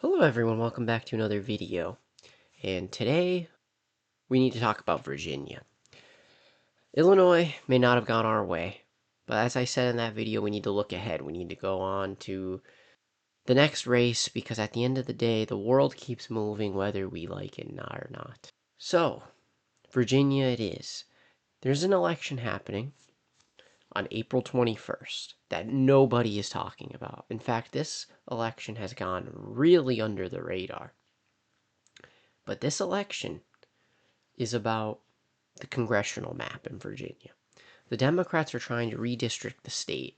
Hello everyone, welcome back to another video. And today, we need to talk about Virginia. Illinois may not have gone our way, but as I said in that video, we need to look ahead. We need to go on to the next race, because at the end of the day, the world keeps moving whether we like it or not. So, Virginia it is. There's an election happening on April 21st that nobody is talking about. In fact, this election has gone really under the radar. But this election is about the congressional map in Virginia. The Democrats are trying to redistrict the state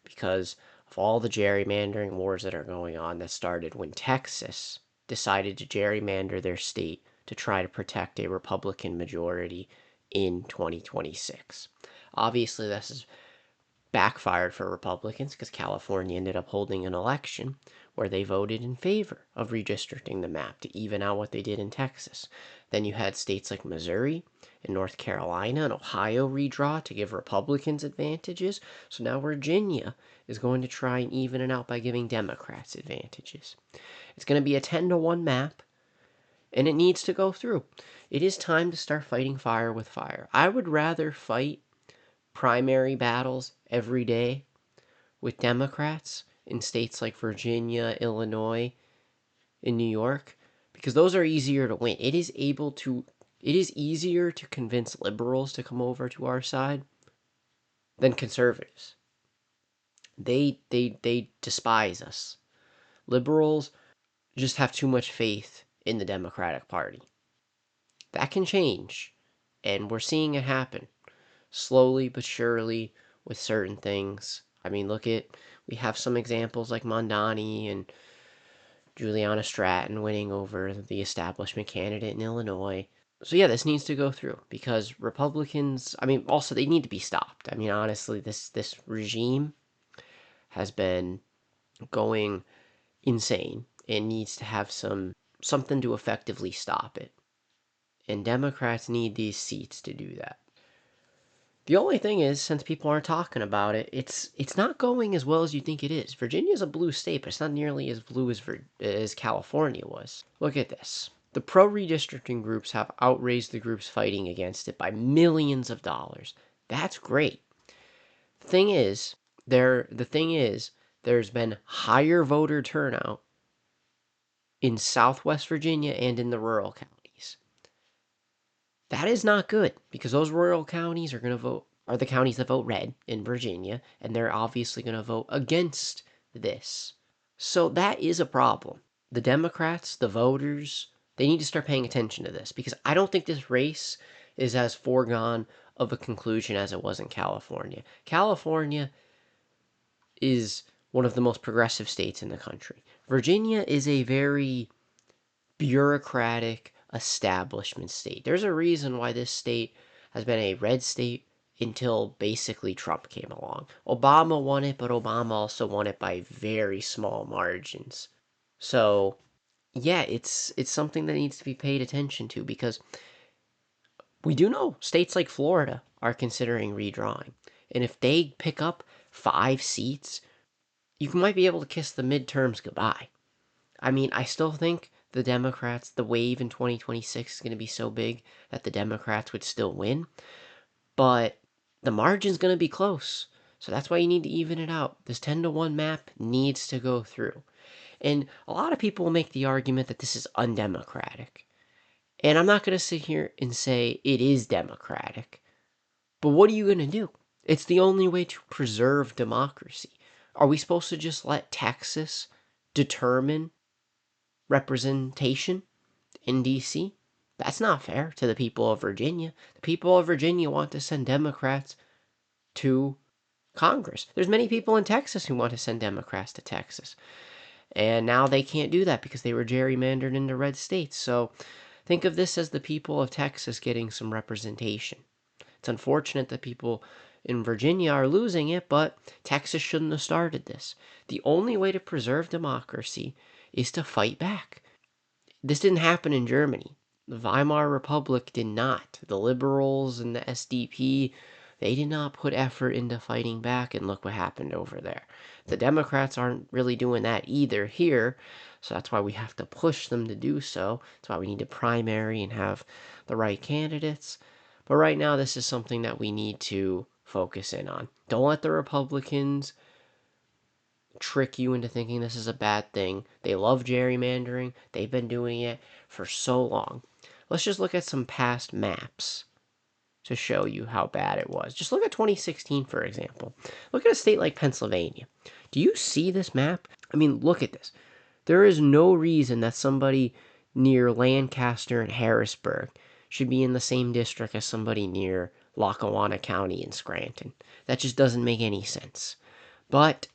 because of all the gerrymandering wars that are going on that started when Texas decided to gerrymander their state to try to protect a Republican majority in 2026. Obviously, this is backfired for Republicans because California ended up holding an election where they voted in favor of redistricting the map to even out what they did in Texas. Then you had states like Missouri and North Carolina and Ohio redraw to give Republicans advantages. So now Virginia is going to try and even it out by giving Democrats advantages. It's going to be a 10-1 map, and it needs to go through. It is time to start fighting fire with fire. I would rather fight primary battles every day with Democrats in states like Virginia, Illinois, and New York, because those are easier to win. It is easier to convince liberals to come over to our side than conservatives. They despise us. Liberals just have too much faith in the Democratic Party. That can change, and we're seeing it happen slowly but surely with certain things. I mean, we have some examples like Mondani and Juliana Stratton winning over the establishment candidate in Illinois. So yeah, this needs to go through because Republicans, I mean, also they need to be stopped. I mean, honestly, this regime has been going insane and needs to have something to effectively stop it. And Democrats need these seats to do that. The only thing is, since people aren't talking about it, it's not going as well as you think it is. Virginia is a blue state, but it's not nearly as blue as California was. Look at this. The pro-redistricting groups have outraised the groups fighting against it by millions of dollars. That's great. The thing is, there's been higher voter turnout in Southwest Virginia and in the rural counties. That is not good because those rural counties are the counties that vote red in Virginia, and they're obviously going to vote against this. So that is a problem. The Democrats, the voters, they need to start paying attention to this because I don't think this race is as foregone of a conclusion as it was in California. California is one of the most progressive states in the country. Virginia is a very bureaucratic establishment state. There's a reason why this state has been a red state until basically Trump came along. Obama won it, but Obama also won it by very small margins. So, yeah, it's something that needs to be paid attention to because we do know states like Florida are considering redrawing. And if they pick up 5 seats, you might be able to kiss the midterms goodbye. I mean, I still think the wave in 2026 is going to be so big that the Democrats would still win, but the margin's going to be close. So that's why you need to even it out. This 10-1 map needs to go through. And a lot of people will make the argument that this is undemocratic. And I'm not going to sit here and say it is democratic. But what are you going to do? It's the only way to preserve democracy. Are we supposed to just let Texas determine representation in D.C.? That's not fair to the people of Virginia. The people of Virginia want to send Democrats to Congress. There's many people in Texas who want to send Democrats to Texas. And now they can't do that because they were gerrymandered into red states. So think of this as the people of Texas getting some representation. It's unfortunate that people in Virginia are losing it, but Texas shouldn't have started this. The only way to preserve democracy is to fight back. This didn't happen in Germany. The Weimar Republic did not. The liberals and the SDP They did not put effort into fighting back, and look what happened over there. The Democrats aren't really doing that either here, so that's why we have to push them to do so. That's why we need to primary and have the right candidates. But right now, this is something that we need to focus in on. Don't let the Republicans trick you into thinking this is a bad thing. They love gerrymandering. They've been doing it for so long. Let's just look at some past maps to show you how bad it was. Just look at 2016, for example. Look at a state like Pennsylvania. Do you see this map? I mean, look at this. There is no reason that somebody near Lancaster and Harrisburg should be in the same district as somebody near Lackawanna County and Scranton. That just doesn't make any sense. But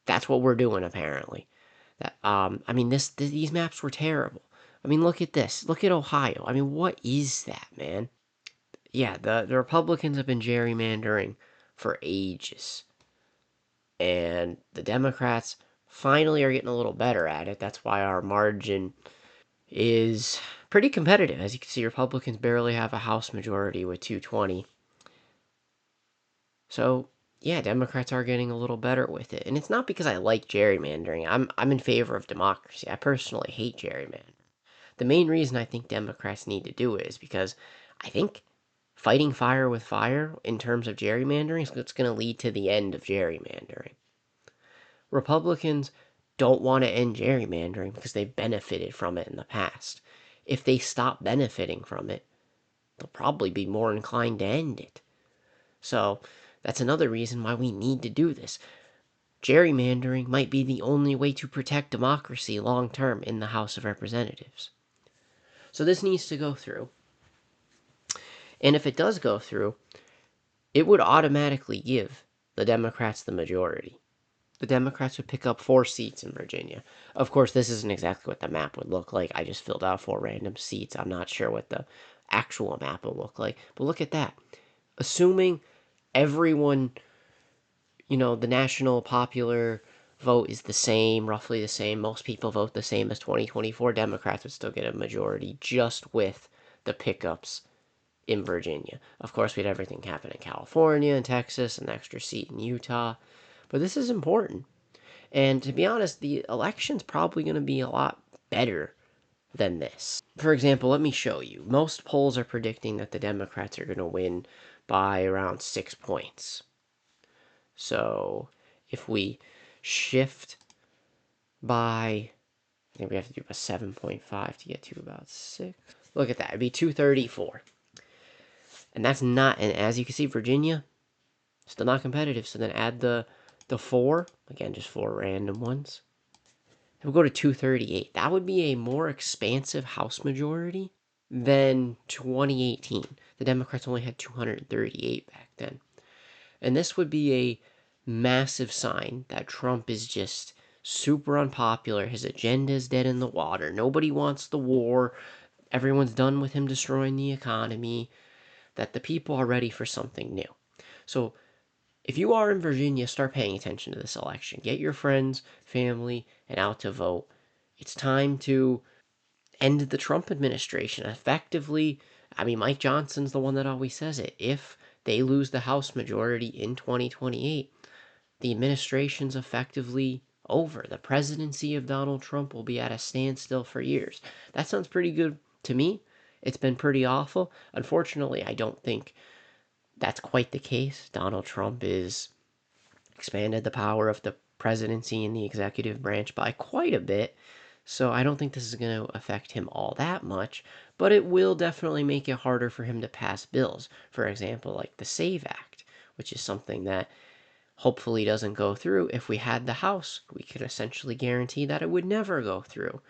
that's what we're doing, apparently. I mean, these maps were terrible. I mean, look at this. Look at Ohio. I mean, what is that, man? Yeah, the Republicans have been gerrymandering for ages. And the Democrats finally are getting a little better at it. That's why our margin is pretty competitive. As you can see, Republicans barely have a House majority with 220. So, yeah, Democrats are getting a little better with it. And it's not because I like gerrymandering. I'm in favor of democracy. I personally hate gerrymandering. The main reason I think Democrats need to do it is because I think fighting fire with fire in terms of gerrymandering is what's going to lead to the end of gerrymandering. Republicans don't want to end gerrymandering because they've benefited from it in the past. If they stop benefiting from it, they'll probably be more inclined to end it. So that's another reason why we need to do this. Gerrymandering might be the only way to protect democracy long term in the House of Representatives. So this needs to go through. And if it does go through, it would automatically give the Democrats the majority. The Democrats would pick up 4 seats in Virginia. Of course, this isn't exactly what the map would look like. I just filled out 4 random seats. I'm not sure what the actual map will look like. But look at that. Assuming everyone, the national popular vote is the same, roughly the same, most people vote the same as 2024, Democrats would still get a majority just with the pickups in Virginia. Of course, we had everything happen in California and Texas, an extra seat in Utah. But this is important. And to be honest, the election's probably going to be a lot better than this. For example, let me show you. Most polls are predicting that the Democrats are going to win by around 6 points. So if we shift by, I think we have to do about 7.5 to get to about 6. Look at that. It'd be 234. And that's not, and as you can see, Virginia, still not competitive. So then add the 4, again, just 4 random ones. We'll go to 238. That would be a more expansive House majority than 2018. The Democrats only had 238 back then. And this would be a massive sign that Trump is just super unpopular. His agenda is dead in the water. Nobody wants the war. Everyone's done with him destroying the economy. That the people are ready for something new. So if you are in Virginia, start paying attention to this election. Get your friends, family, and out to vote. It's time to end the Trump administration effectively. I mean, Mike Johnson's the one that always says it. If they lose the House majority in 2028, the administration's effectively over. The presidency of Donald Trump will be at a standstill for years. That sounds pretty good to me. It's been pretty awful. Unfortunately, I don't think that's quite the case. Donald Trump is expanded the power of the presidency and the executive branch by quite a bit. So I don't think this is going to affect him all that much, but it will definitely make it harder for him to pass bills. For example, like the SAVE Act, which is something that hopefully doesn't go through. If we had the House, we could essentially guarantee that it would never go through.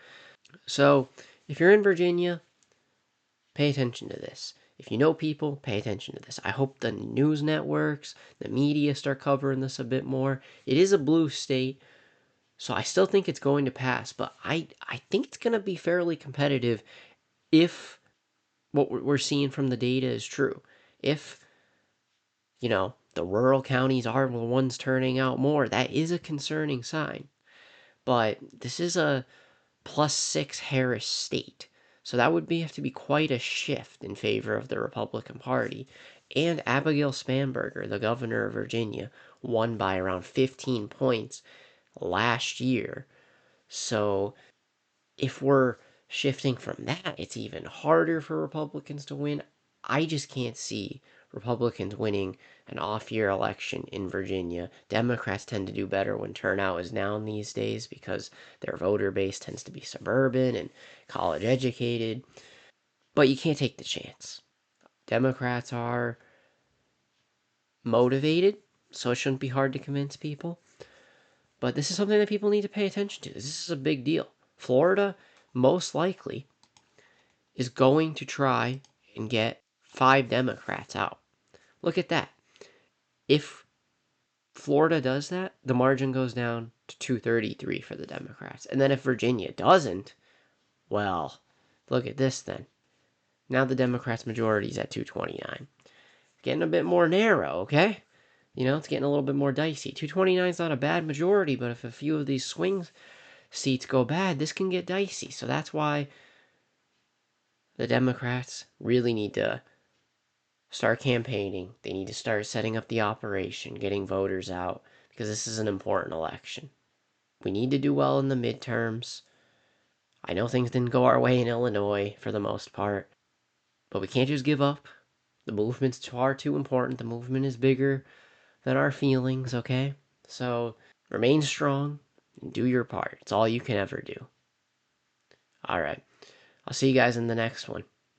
So if you're in Virginia, pay attention to this. If you know people, pay attention to this. I hope the news networks, the media start covering this a bit more. It is a blue state, so I still think it's going to pass, but I think it's going to be fairly competitive if what we're seeing from the data is true. If, the rural counties are the ones turning out more, that is a concerning sign. But this is a +6 Harris state. So that would have to be quite a shift in favor of the Republican Party. And Abigail Spanberger, the governor of Virginia, won by around 15 points last year. So if we're shifting from that, it's even harder for Republicans to win. I just can't see Republicans winning an off-year election in Virginia. Democrats tend to do better when turnout is down these days because their voter base tends to be suburban and college educated. But you can't take the chance. Democrats are motivated, so it shouldn't be hard to convince people. But this is something that people need to pay attention to. This is a big deal. Florida, most likely, is going to try and get 5 Democrats out. Look at that. If Florida does that, the margin goes down to 233 for the Democrats. And then if Virginia doesn't, well, look at this then. Now the Democrats' majority is at 229. Getting a bit more narrow, okay? It's getting a little bit more dicey. 229 is not a bad majority, but if a few of these swing seats go bad, this can get dicey. So that's why the Democrats really need to start campaigning. They need to start setting up the operation, getting voters out, because this is an important election. We need to do well in the midterms. I know things didn't go our way in Illinois for the most part, but we can't just give up. The movement's far too important. The movement is bigger than our feelings, okay? So remain strong and do your part. It's all you can ever do. All right. I'll see you guys in the next one.